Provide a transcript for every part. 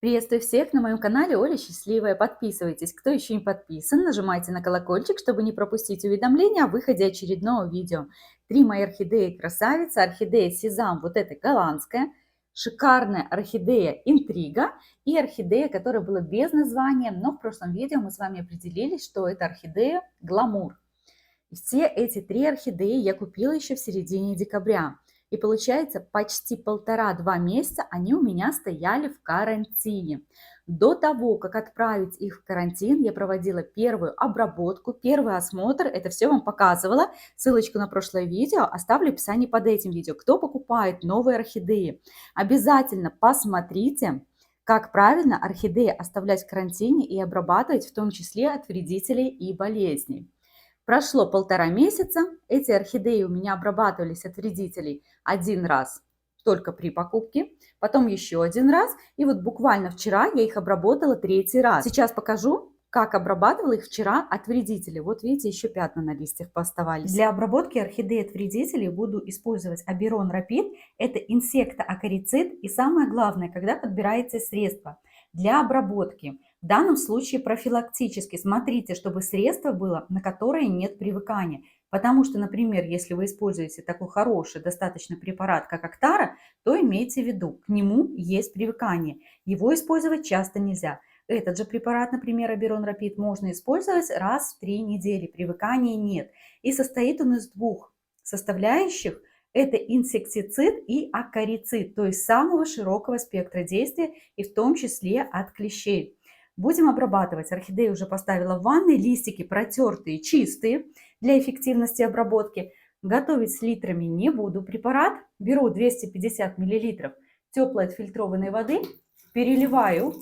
Приветствую всех на моем канале Оля Счастливая. Подписывайтесь, кто еще не подписан, нажимайте на колокольчик, чтобы не пропустить уведомления о выходе очередного видео. Три мои орхидеи красавица, орхидея Сезам, вот эта голландская, шикарная орхидея Интрига и орхидея, которая была без названия, но в прошлом видео мы с вами определились, что это орхидея Гламур. И все эти три орхидеи я купила еще в середине декабря. И получается, почти 1,5-2 месяца они у меня стояли в карантине. До того, как отправить их в карантин, я проводила первую обработку, первый осмотр. Это все вам показывала. Ссылочку на прошлое видео оставлю в описании под этим видео. Кто покупает новые орхидеи, обязательно посмотрите, как правильно орхидеи оставлять в карантине и обрабатывать, в том числе от вредителей и болезней. Прошло 1,5 месяца, эти орхидеи у меня обрабатывались от вредителей один раз только при покупке, потом еще один раз, и вот буквально вчера я их обработала 3-й раз. Сейчас покажу, как обрабатывала их вчера от вредителей. Вот видите, еще пятна на листьях пооставались. Для обработки орхидей от вредителей буду использовать Аберон Рапид, это инсектоакарицид, и самое главное, когда подбираете средства для обработки. В данном случае профилактически смотрите, чтобы средство было, на которое нет привыкания. Потому что, например, если вы используете такой хороший, достаточно препарат, как Актара, то имейте в виду, к нему есть привыкание. Его использовать часто нельзя. Этот же препарат, например, Аберон Рапид, можно использовать раз в 3 недели. Привыкания нет. И состоит он из двух составляющих. Это инсектицид и акарицид, то есть самого широкого спектра действия и в том числе от клещей. Будем обрабатывать. Орхидею уже поставила в ванной, листики протертые, чистые для эффективности обработки. Готовить с литрами не буду. Препарат беру 250 мл теплой отфильтрованной воды, переливаю,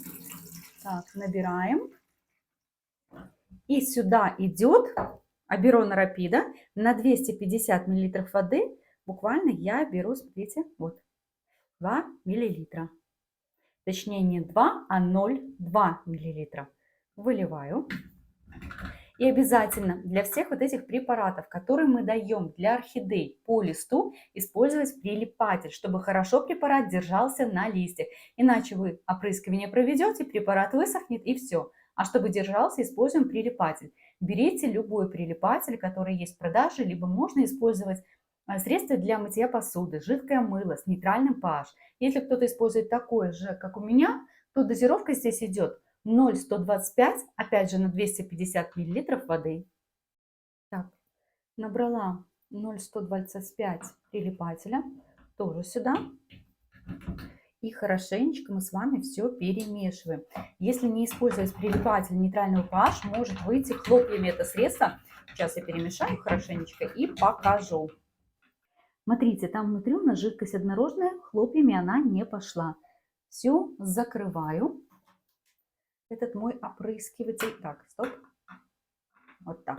так, набираем. И сюда идет Аберон Рапида на 250 мл воды. Буквально я беру, смотрите, вот 2 мл. Точнее не 2, а 0,2 мл. Выливаю. И обязательно для всех вот этих препаратов, которые мы даем для орхидей по листу, использовать прилипатель, чтобы хорошо препарат держался на листьях. Иначе вы опрыскивание проведете, препарат высохнет и все. А чтобы держался, используем прилипатель. Берите любой прилипатель, который есть в продаже, либо можно использовать средства для мытья посуды, жидкое мыло с нейтральным pH. Если кто-то использует такое же, как у меня, то дозировка здесь идет 0,125, опять же на 250 мл воды. Так, набрала 0,125 прилипателя, тоже сюда. И хорошенечко мы с вами все перемешиваем. Если не использовать прилипатель нейтрального pH, может выйти хлопьями это средство. Сейчас я перемешаю хорошенечко и покажу. Смотрите, там внутри у нас жидкость однородная, хлопьями она не пошла. Все, закрываю. Этот мой опрыскиватель. Так, стоп. Вот так.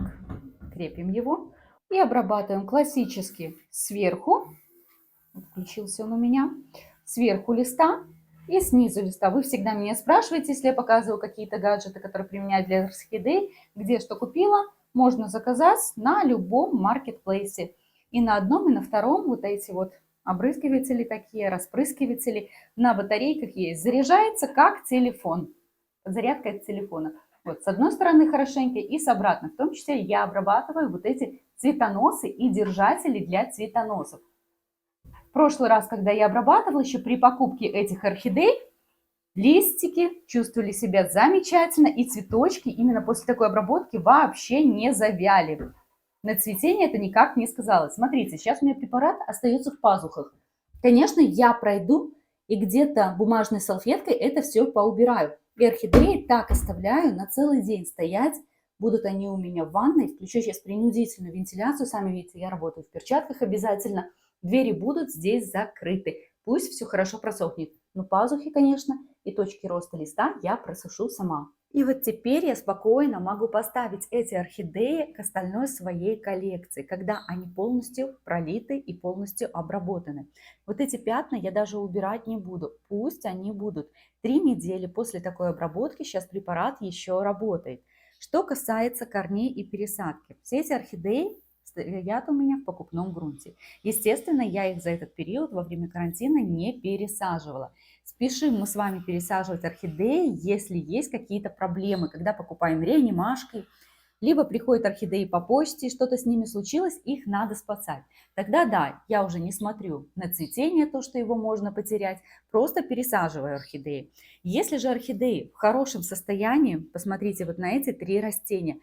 Крепим его. И обрабатываем классически сверху. Включился он у меня. Сверху листа и снизу листа. Вы всегда меня спрашиваете, если я показываю какие-то гаджеты, которые применяю для орхидей, где что купила, можно заказать на любом маркетплейсе. И на одном, и на втором вот эти вот обрызгиватели такие, распрыскиватели на батарейках есть. Заряжается как телефон. Зарядка от телефона. Вот с одной стороны хорошенько и с обратной. В том числе я обрабатываю вот эти цветоносы и держатели для цветоносов. В прошлый раз, когда я обрабатывала, еще при покупке этих орхидей, листики чувствовали себя замечательно, и цветочки именно после такой обработки вообще не завяли. На цветение это никак не сказалось. Смотрите, сейчас у меня препарат остается в пазухах. Конечно, я пройду и где-то бумажной салфеткой это все поубираю. И орхидеи так оставляю на целый день стоять. Будут они у меня в ванной. Включу сейчас принудительную вентиляцию. Сами видите, я работаю в перчатках обязательно. Двери будут здесь закрыты. Пусть все хорошо просохнет. Но пазухи, конечно, и точки роста листа я просушу сама. И вот теперь я спокойно могу поставить эти орхидеи к остальной своей коллекции, когда они полностью пролиты и полностью обработаны. Вот эти пятна я даже убирать не буду. Пусть они будут. 3 недели после такой обработки сейчас препарат еще работает. Что касается корней и пересадки. Все эти орхидеи стоят у меня в покупном грунте. Естественно, я их за этот период во время карантина не пересаживала. Спешим мы с вами пересаживать орхидеи, если есть какие-то проблемы, когда покупаем реанимашки, либо приходят орхидеи по почте, что-то с ними случилось, их надо спасать. Тогда да, я уже не смотрю на цветение, то, что его можно потерять, просто пересаживаю орхидеи. Если же орхидеи в хорошем состоянии, посмотрите вот на эти 3 растения,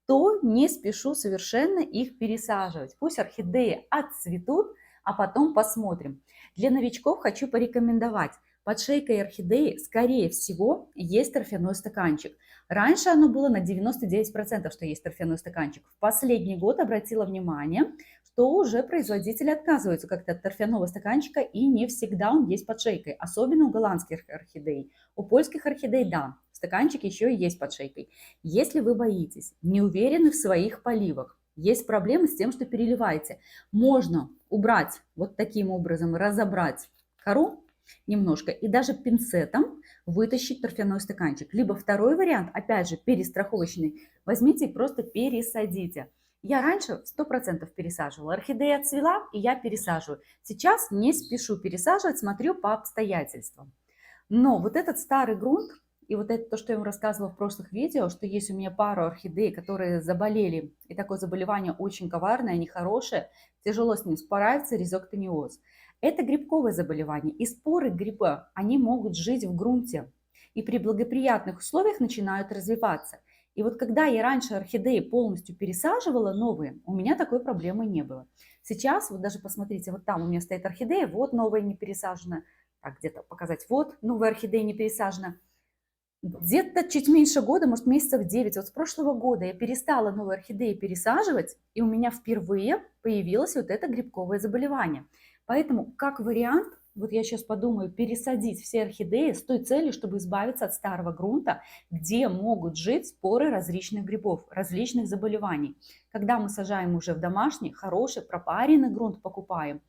то не спешу совершенно их пересаживать. Пусть орхидеи отцветут, а потом посмотрим. Для новичков хочу порекомендовать. Под шейкой орхидеи, скорее всего, есть торфяной стаканчик. Раньше оно было на 99%, что есть торфяной стаканчик. В последний год обратила внимание, что уже производители отказываются как-то от торфяного стаканчика, и не всегда он есть под шейкой, особенно у голландских орхидей. У польских орхидей, да, стаканчик еще и есть под шейкой. Если вы боитесь, не уверены в своих поливах, есть проблемы с тем, что переливаете, можно убрать вот таким образом, разобрать кору немножко и даже пинцетом вытащить торфяной стаканчик. Либо второй вариант, опять же, перестраховочный, возьмите и просто пересадите. Я раньше 100% пересаживала. Орхидея отцвела, и я пересаживаю. Сейчас не спешу пересаживать, смотрю по обстоятельствам. Но вот этот старый грунт, и вот это то, что я вам рассказывала в прошлых видео, что есть у меня пару орхидей, которые заболели, и такое заболевание очень коварное, нехорошее, тяжело с ним справиться, ризоктониоз. Это грибковое заболевание, и споры гриба, они могут жить в грунте, и при благоприятных условиях начинают развиваться. И вот когда я раньше орхидеи полностью пересаживала новые, у меня такой проблемы не было. Сейчас, вот даже посмотрите, вот там у меня стоит орхидея, вот новая не пересажена, так, где-то показать, вот новая орхидея не пересажена. Где-то чуть меньше года, может месяцев 9, вот с прошлого года я перестала новые орхидеи пересаживать, и у меня впервые появилось вот это грибковое заболевание. Поэтому как вариант, вот я сейчас подумаю, пересадить все орхидеи с той целью, чтобы избавиться от старого грунта, где могут жить споры различных грибов, различных заболеваний. Когда мы сажаем уже в домашний, хороший пропаренный грунт покупаем,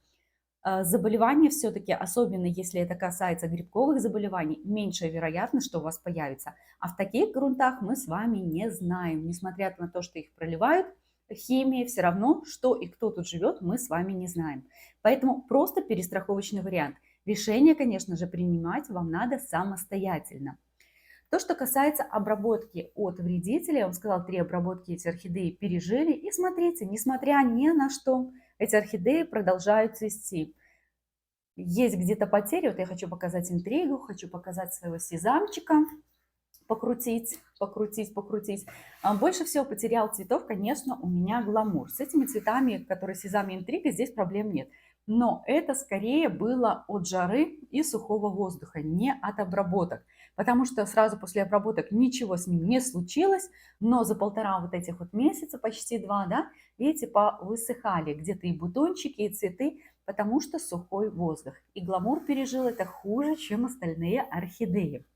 заболевания все-таки, особенно если это касается грибковых заболеваний, меньшая вероятность, что у вас появится. А в таких грунтах мы с вами не знаем. Несмотря на то, что их проливают химией, все равно, что и кто тут живет, мы с вами не знаем. Поэтому просто перестраховочный вариант. Решение, конечно же, принимать вам надо самостоятельно. То, что касается обработки от вредителей, я вам сказала, 3 обработки эти орхидеи пережили. И смотрите, несмотря ни на что, эти орхидеи продолжают цвести. Есть где-то потери, вот я хочу показать интригу, хочу показать своего сезамчика, покрутить, покрутить, покрутить. Больше всего потерял цветов, конечно, у меня гламур. С этими цветами, которые сезам и интрига, здесь проблем нет. Но это скорее было от жары и сухого воздуха, не от обработок. Потому что сразу после обработок ничего с ним не случилось, но за полтора вот этих вот месяца, почти 2, да, видите, повысыхали где-то и бутончики, и цветы, потому что сухой воздух. И гламур пережил это хуже, чем остальные орхидеи.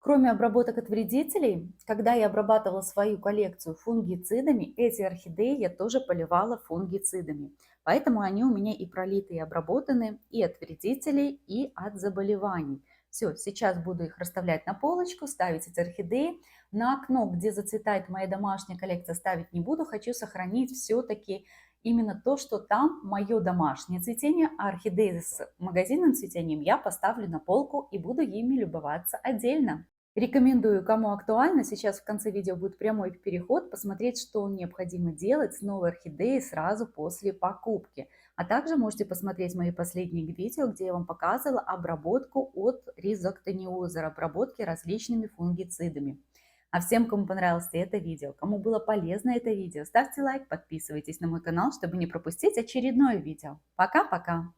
Кроме обработок от вредителей, когда я обрабатывала свою коллекцию фунгицидами, эти орхидеи я тоже поливала фунгицидами. Поэтому они у меня и пролиты, и обработаны и от вредителей, и от заболеваний. Все, сейчас буду их расставлять на полочку, ставить эти орхидеи. На окно, где зацветает моя домашняя коллекция, ставить не буду. Хочу сохранить все-таки именно то, что там мое домашнее цветение, а орхидеи с магазинным цветением я поставлю на полку и буду ими любоваться отдельно. Рекомендую, кому актуально, сейчас в конце видео будет прямой переход, посмотреть, что необходимо делать с новой орхидеей сразу после покупки. А также можете посмотреть мои последние видео, где я вам показывала обработку от ризоктониоза, обработки различными фунгицидами. А всем, кому понравилось это видео, кому было полезно это видео, ставьте лайк, подписывайтесь на мой канал, чтобы не пропустить очередное видео. Пока-пока!